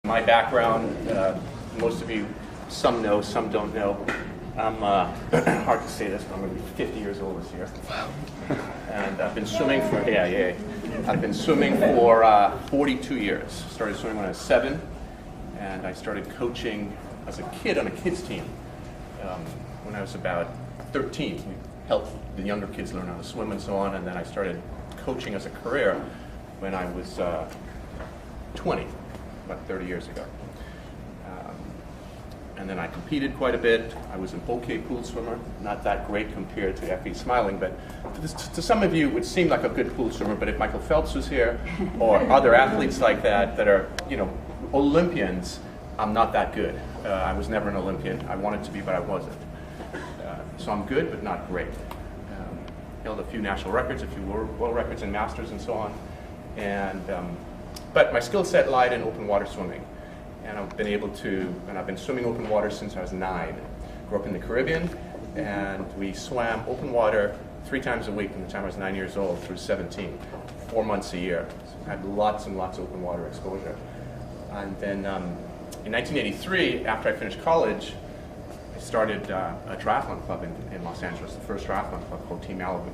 My background, most of you, some know, some don't know. I'm, hard to say this, but I'm going to be 50 years old this year. And I've been swimming for, I've been swimming for 42 years. Started swimming when I was 7, and I started coaching as a kid on a kids team when I was about 13. We helped the younger kids learn how to swim and so on, and then I started coaching as a career when I was 20. About 30 years ago. And then I competed quite a bit. I was an okay pool swimmer, not that great compared to Effie Smiling, but to some of you it would seem like a good pool swimmer, but if Michael Phelps was here, or other athletes like that are, Olympians, I'm not that good. I was never an Olympian. I wanted to be, but I wasn't. So I'm good, but not great. Held a few national records, a few world records and masters and so on. And but my skill set lied in open water swimming. And I've been swimming open water since I was 9. Grew up in the Caribbean, and we swam open water 3 times a week from the time I was 9 years old through 17, 4 months a year. So I had lots and lots of open water exposure. And then in 1983, after I finished college, I started a triathlon club in Los Angeles, the first triathlon club called Team Malibu.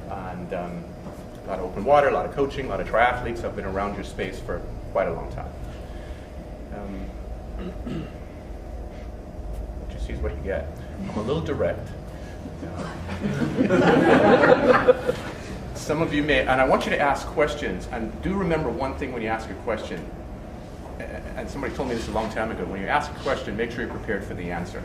And a lot of open water, a lot of coaching, a lot of triathletes. I've been around your space for quite a long time. What you see is what you get. I'm a little direct. Some of you may, and I want you to ask questions, and do remember one thing when you ask a question, and somebody told me this a long time ago, when you ask a question, make sure you're prepared for the answer.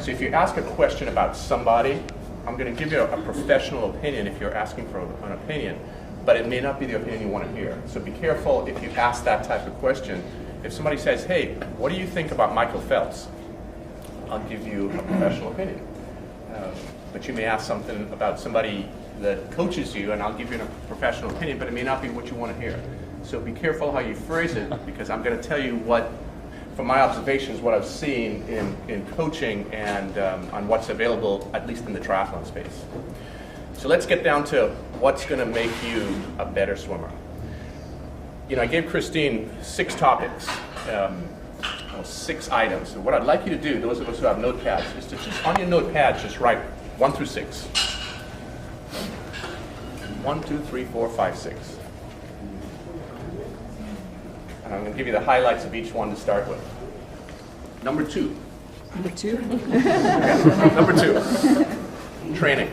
So if you ask a question about somebody, I'm going to give you a professional opinion if you're asking for an opinion, but it may not be the opinion you want to hear. So be careful if you ask that type of question. If somebody says, hey, what do you think about Michael Phelps? I'll give you a professional opinion. But you may ask something about somebody that coaches you, and I'll give you a professional opinion, but it may not be what you want to hear. So be careful how you phrase it, because I'm going to tell you what, from my observations, what I've seen in coaching and on what's available, at least in the triathlon space. So let's get down to what's going to make you a better swimmer. I gave Christine 6 topics, 6 items. So what I'd like you to do, those of us who have notepads, is to just, on your notepads, just write 1 through 6. 1, 2, 3, 4, 5, 6. And I'm going to give you the highlights of each one to start with. Number 2. Number 2? Yeah. Number 2, training.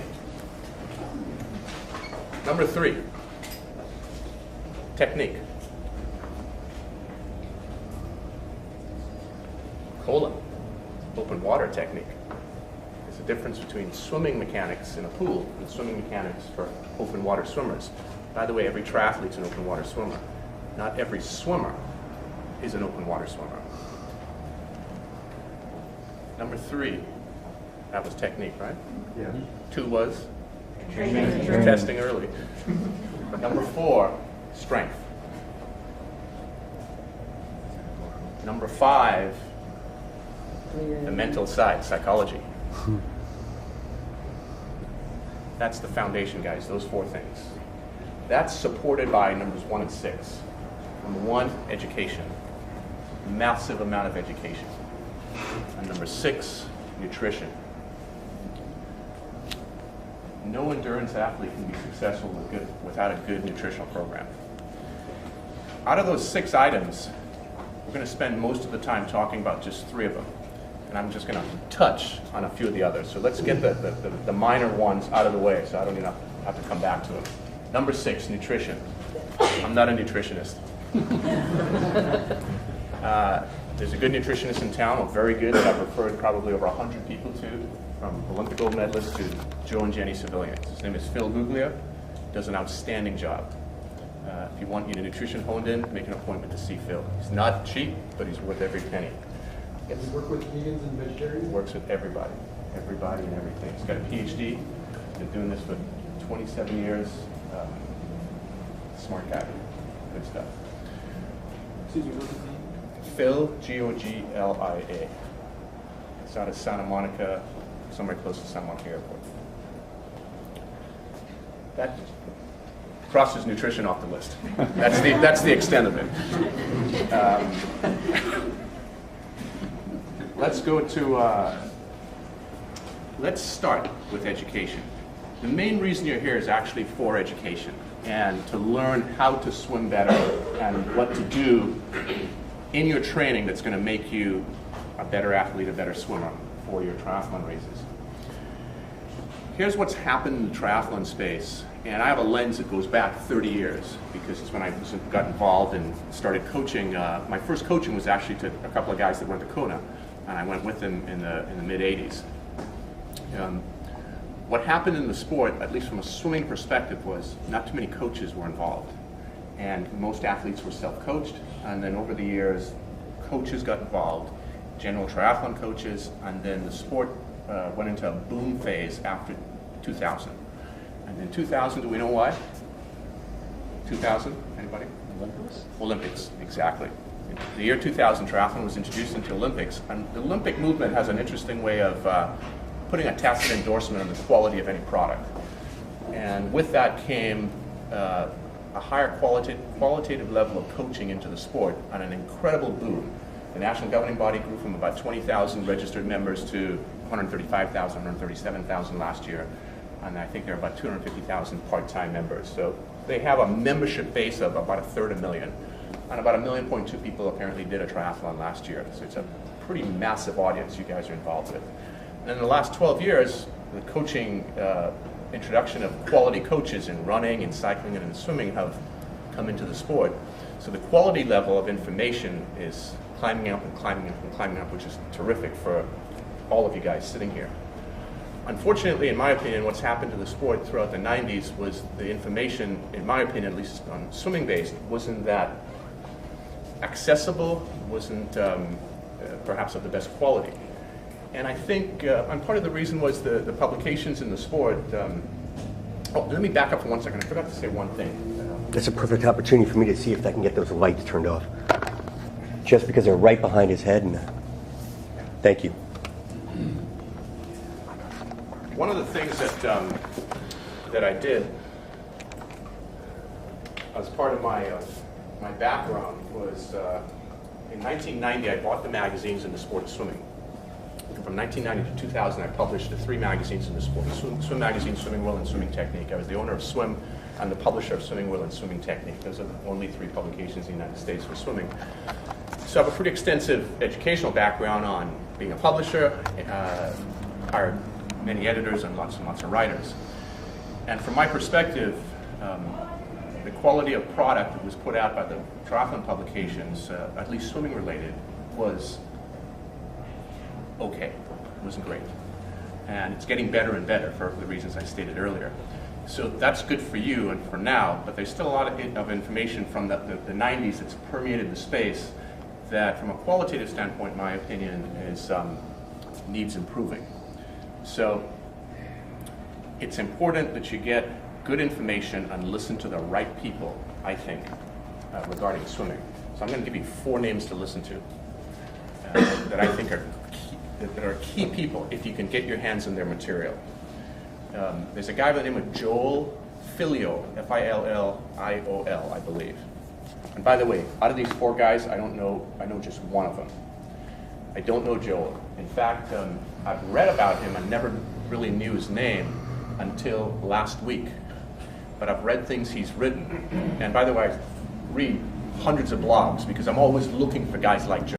Number 3, technique. Open water technique. There's a difference between swimming mechanics in a pool and swimming mechanics for open water swimmers. By the way, every triathlete's an open water swimmer. Not every swimmer is an open water swimmer. Number 3, that was technique, right? Yeah. 2 was? Training. Testing early. Number 4, strength. Number 5, the mental side, psychology. That's the foundation, guys, those 4 things. That's supported by numbers 1 and 6. Number 1, education. Massive amount of education. And number 6, nutrition. No endurance athlete can be successful without a good nutritional program. Out of those 6 items, we're going to spend most of the time talking about just 3 of them. And I'm just going to touch on a few of the others. So let's get the minor ones out of the way so I don't even have to come back to them. Number 6, nutrition. I'm not a nutritionist. There's a good nutritionist in town, a very good, that I've referred probably over 100 people to, from Olympic gold medalists to Joe and Jenny civilians. His name is Phil Guglia. Does an outstanding job. If you want your nutrition honed in, make an appointment to see Phil. He's not cheap, but he's worth every penny. Does he work with vegans and vegetarians? Works with everybody and everything. He's got a PhD. Been doing this for 27 years. Smart guy. Good stuff. Excuse me, what's his name? Phil, Goglia. It's out of Santa Monica, somewhere close to Santa Monica Airport. That crosses nutrition off the list. That's the extent of it. let's go to, let's start with education. The main reason you're here is actually for education and to learn how to swim better and what to do in your training that's going to make you a better athlete, a better swimmer for your triathlon races. Here's what's happened in the triathlon space, and I have a lens that goes back 30 years because it's when I got involved and started coaching. My first coaching was actually to a couple of guys that went to Kona, and I went with them in the mid-'80s. What happened in the sport, at least from a swimming perspective, was not too many coaches were involved. And most athletes were self-coached, and then over the years, coaches got involved, general triathlon coaches, and then the sport went into a boom phase after 2000. And in 2000, do we know why? 2000, anybody? Olympics? Olympics, exactly. In the year 2000, triathlon was introduced into Olympics, and the Olympic movement has an interesting way of putting a tacit endorsement on the quality of any product. And with that came a higher qualitative level of coaching into the sport and an incredible boom. The national governing body grew from about 20,000 registered members to 135,000, 137,000 last year, and I think there are about 250,000 part-time members. So they have a membership base of about 1/3 and about 1.2 million people apparently did a triathlon last year. So it's a pretty massive audience you guys are involved with. And in the last 12 years, the coaching introduction of quality coaches in running, in cycling, and in swimming have come into the sport. So the quality level of information is climbing up and climbing up and climbing up, which is terrific for all of you guys sitting here. Unfortunately, in my opinion, what's happened to the sport throughout the 90s was the information, in my opinion, at least on swimming-based, wasn't that accessible, wasn't perhaps of the best quality. And I think, and part of the reason was the publications in the sport. Oh, let me back up for 1 second. I forgot to say one thing. That's a perfect opportunity for me to see if I can get those lights turned off. Just because they're right behind his head. And thank you. One of the things that I did as part of my background was in 1990 I bought the magazines in the sport of swimming. From 1990 to 2000, I published the 3 magazines in the sport: Swim Magazine, Swimming Will, and Swimming Technique. I was the owner of Swim and the publisher of Swimming Will and Swimming Technique. Those are the only 3 publications in the United States for swimming. So I have a pretty extensive educational background on being a publisher, hired many editors and lots of writers. And from my perspective, the quality of product that was put out by the triathlon publications, at least swimming related, was okay. It wasn't great. And it's getting better and better for the reasons I stated earlier. So that's good for you and for now, but there's still a lot of information from the 90s that's permeated the space that, from a qualitative standpoint, in my opinion, is needs improving. So it's important that you get good information and listen to the right people, I think, regarding swimming. So I'm going to give you 4 names to listen to that I think are key people if you can get your hands on their material. There's a guy by the name of Joel Filliol, F-I-L-L-I-O-L, I believe. And by the way, out of these 4 guys, I know just one of them. I don't know Joel. In fact, I've read about him and never really knew his name until last week. But I've read things he's written. And by the way, I read hundreds of blogs because I'm always looking for guys like Joel.